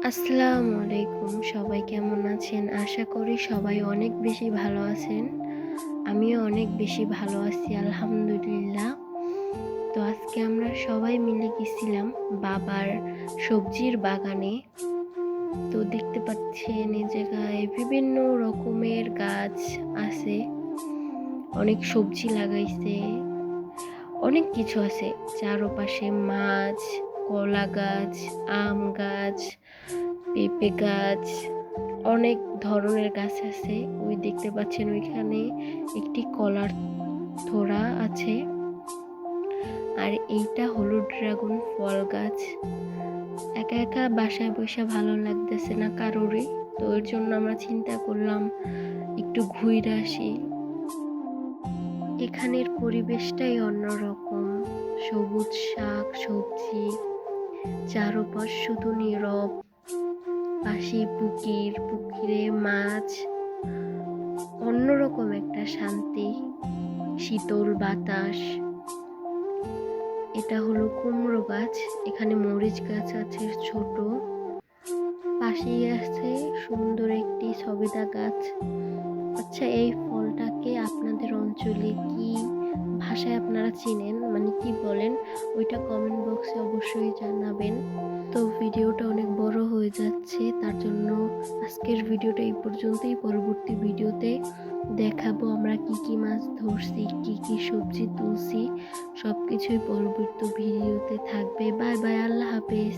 আসসালামু আলাইকুম। সবাই কেমন আছেন? আশা করি সবাই অনেক বেশি ভালো আছেন। আমিও অনেক বেশি ভালো আছি আলহামদুলিল্লাহ। তো আজকে আমরা সবাই মিলে গেছিলাম বাবার সবজির বাগানে। তো দেখতে পাচ্ছেন এই জায়গায় বিভিন্ন রকমের গাছ আছে। অনেক সবজি লাগাইছে। অনেক কিছু আছে। চারপাশে মাছ, কলা গাছ, আম গাছ, পেঁপে গাছ, অনেক ধরনের গাছ আছে। ওই দেখতে পাচ্ছেন ওইখানে একটি কলার থোড়া আছে। আর এইটা হলো ড্রাগন ফল গাছ। একা একা বাসায় বসে ভালো লাগতেছে না কারোরই, তো এর জন্য আমরা চিন্তা করলাম একটু ঘুরে আসি। এখানের পরিবেশটাই অন্যরকম, সবুজ শাক সবজি, চারপাশ শুধু নীরব, পাশে পুকুরে মাছ, অন্যরকম একটা শান্তি, শীতল বাতাস। এটা হলো কুমড়ো গাছ, এখানে মরিচ গাছ আছে ছোট, পাশেই আছে সুন্দর একটি সবেদা গাছ। আচ্ছা, এই ফলটাকে আপনাদের অঞ্চলে কি ভাষায় আপনারা চিনেন, মানে কি বলেন, ওইটা কমেন্ট বক্সে অবশ্যই জানাবেন। তো ভিডিওটা অনেক বড় হয়ে যাচ্ছে, তার জন্য আজকের ভিডিওটা এই পর্যন্তই। পরবর্তী ভিডিওতে দেখাবো আমরা কি কি মাছ ধরছি, কি কি সবজি তুলছি, সবকিছুই পরবর্তী ভিডিওতে থাকবে। বাই বাই, আল্লাহ হাফেজ।